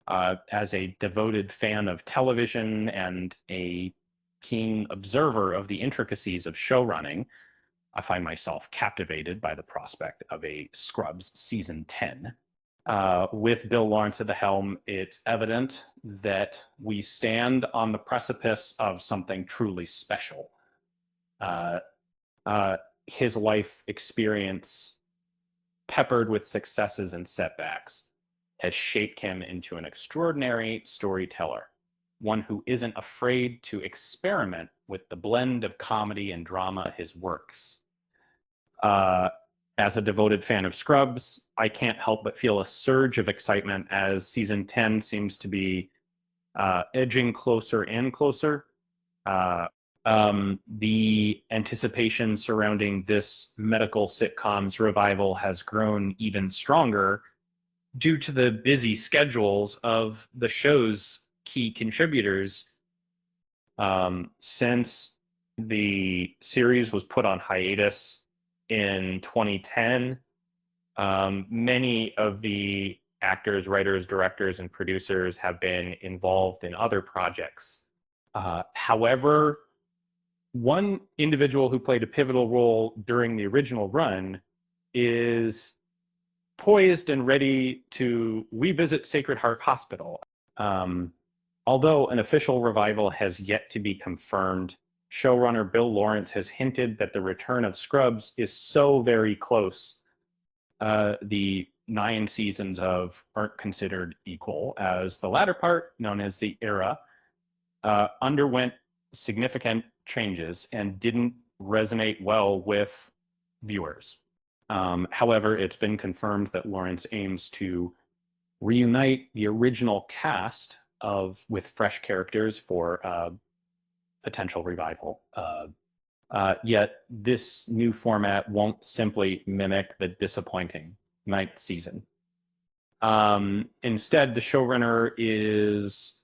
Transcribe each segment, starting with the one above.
As a devoted fan of television and a keen observer of the intricacies of showrunning, I find myself captivated by the prospect of a Scrubs season 10. With Bill Lawrence at the helm, it's evident that we stand on the precipice of something truly special. Uh, his life experience, peppered with successes and setbacks, has shaped him into an extraordinary storyteller, one who isn't afraid to experiment with the blend of comedy and drama his works. Uh, as a devoted fan of Scrubs, I can't help but feel a surge of excitement as season 10 seems to be edging closer and closer. Uh, the anticipation surrounding this medical sitcom's revival has grown even stronger due to the busy schedules of the show's key contributors. Since the series was put on hiatus in 2010, many of the actors, writers, directors, and producers have been involved in other projects. However, one individual who played a pivotal role during the original run is poised and ready to revisit Sacred Heart Hospital. Um, Although an official revival has yet to be confirmed, showrunner Bill Lawrence has hinted that the return of Scrubs is so very close. The 9 seasons of aren't considered equal, as the latter part, known as the era, underwent significant changes and didn't resonate well with viewers. However, it's been confirmed that Lawrence aims to reunite the original cast with fresh characters for potential revival. Yet this new format won't simply mimic the disappointing 9th season. Instead, the showrunner is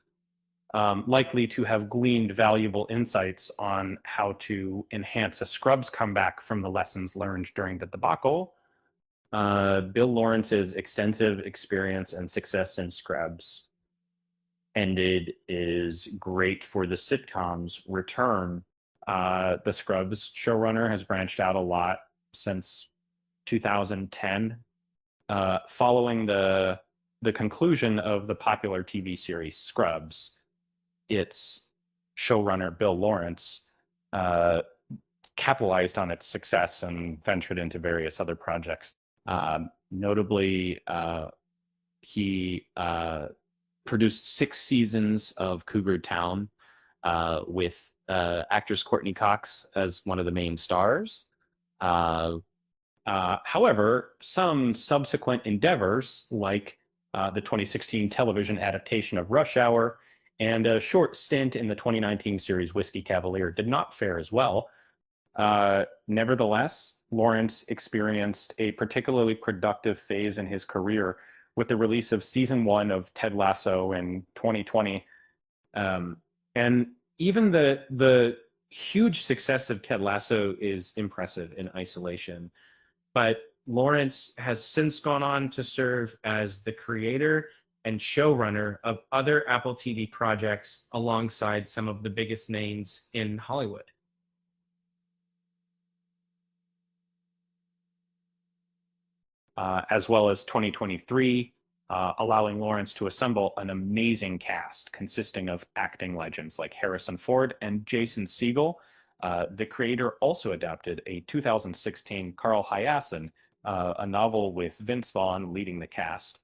likely to have gleaned valuable insights on how to enhance a Scrubs comeback from the lessons learned during the debacle. Bill Lawrence's extensive experience and success in Scrubs ended is great for the sitcom's return. The Scrubs showrunner has branched out a lot since 2010, following the conclusion of the popular TV series Scrubs. Its showrunner Bill Lawrence capitalized on its success and ventured into various other projects. Notably, he produced 6 seasons of Cougar Town with actress Courtney Cox as one of the main stars. However, some subsequent endeavors, like the 2016 television adaptation of Rush Hour and a short stint in the 2019 series Whiskey Cavalier, did not fare as well. Nevertheless, Lawrence experienced a particularly productive phase in his career with the release of season 1 of Ted Lasso in 2020. And even the huge success of Ted Lasso is impressive in isolation. But Lawrence has since gone on to serve as the creator and showrunner of other Apple TV projects alongside some of the biggest names in Hollywood. As well as 2023, allowing Lawrence to assemble an amazing cast consisting of acting legends like Harrison Ford and Jason Segel. The creator also adapted a 2016 Carl Hyacin, a novel with Vince Vaughn leading the cast.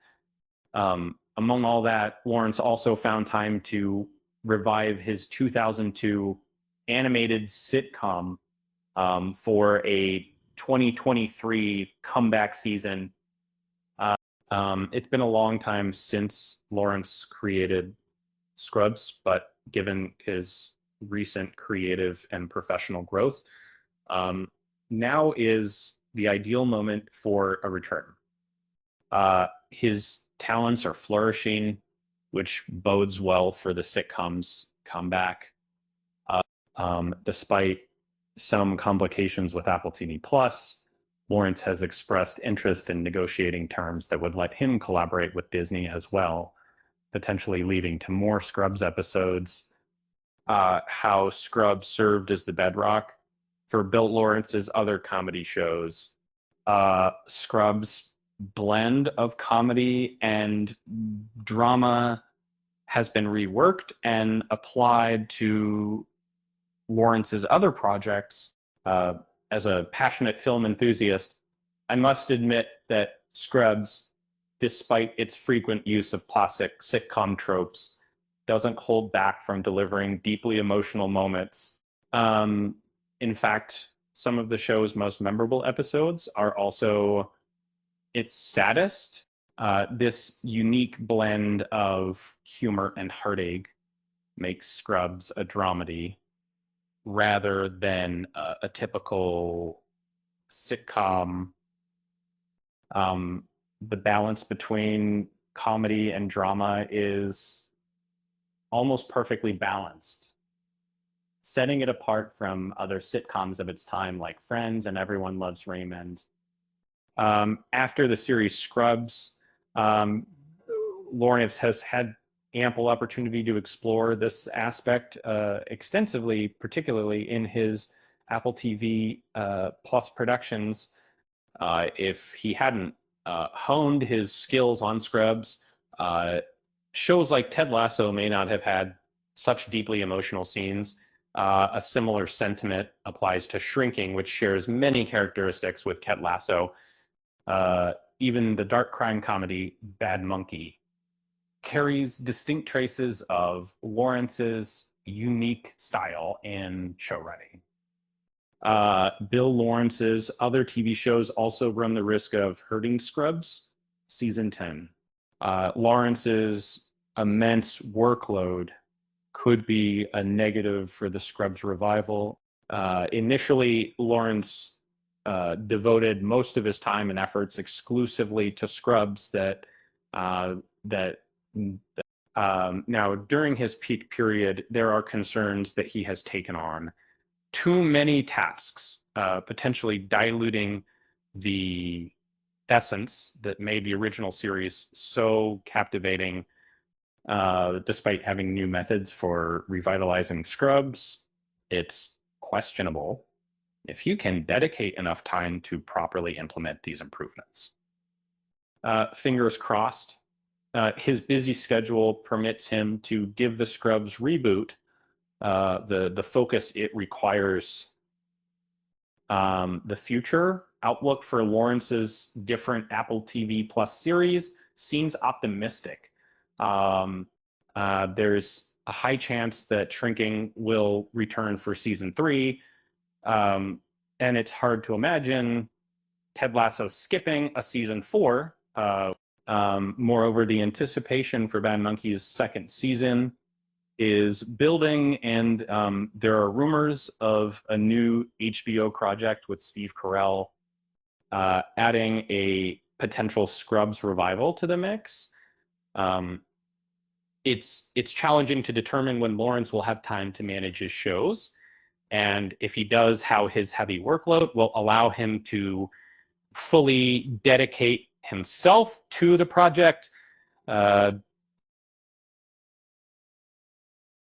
Among all that, Lawrence also found time to revive his 2002 animated sitcom for a 2023 comeback season. It's been a long time since Lawrence created Scrubs, but given his recent creative and professional growth, now is the ideal moment for a return. His talents are flourishing, which bodes well for the sitcom's comeback. Despite some complications with Apple TV Plus, Lawrence has expressed interest in negotiating terms that would let him collaborate with Disney as well. potentially leading to more Scrubs episodes. How Scrubs served as the bedrock for Bill Lawrence's other comedy shows. Scrubs' blend of comedy and drama has been reworked and applied to Lawrence's other projects. As a passionate film enthusiast, I must admit that Scrubs, despite its frequent use of classic sitcom tropes, doesn't hold back from delivering deeply emotional moments. In fact, some of the show's most memorable episodes are also its saddest. This unique blend of humor and heartache makes Scrubs a dramedy rather than a typical sitcom. The balance between comedy and drama is almost perfectly balanced, setting it apart from other sitcoms of its time like Friends and Everyone Loves Raymond. After the series Scrubs, Lawrence has had ample opportunity to explore this aspect extensively, particularly in his Apple TV Plus productions. If he hadn't honed his skills on Scrubs, shows like Ted Lasso may not have had such deeply emotional scenes. A similar sentiment applies to Shrinking, which shares many characteristics with Ted Lasso. Even the dark crime comedy Bad Monkey carries distinct traces of Lawrence's unique style in showrunning. Bill Lawrence's other TV shows also run the risk of hurting Scrubs. Season 10. Lawrence's immense workload could be a negative for the Scrubs revival. Initially, Lawrence devoted most of his time and efforts exclusively to Scrubs now, during his peak period, there are concerns that he has taken on too many tasks, potentially diluting the essence that made the original series so captivating. Despite having new methods for revitalizing Scrubs, it's questionable if you can dedicate enough time to properly implement these improvements. Fingers crossed. His busy schedule permits him to give the Scrubs reboot the focus it requires. The future outlook for Lawrence's different Apple TV Plus series seems optimistic. There's a high chance that Shrinking will return for season 3, and it's hard to imagine Ted Lasso skipping a season 4. Moreover, the anticipation for Bad Monkey's second season is building, and there are rumors of a new HBO project with Steve Carell adding a potential Scrubs revival to the mix. It's challenging to determine when Lawrence will have time to manage his shows, and if he does, how his heavy workload will allow him to fully dedicate himself to the project.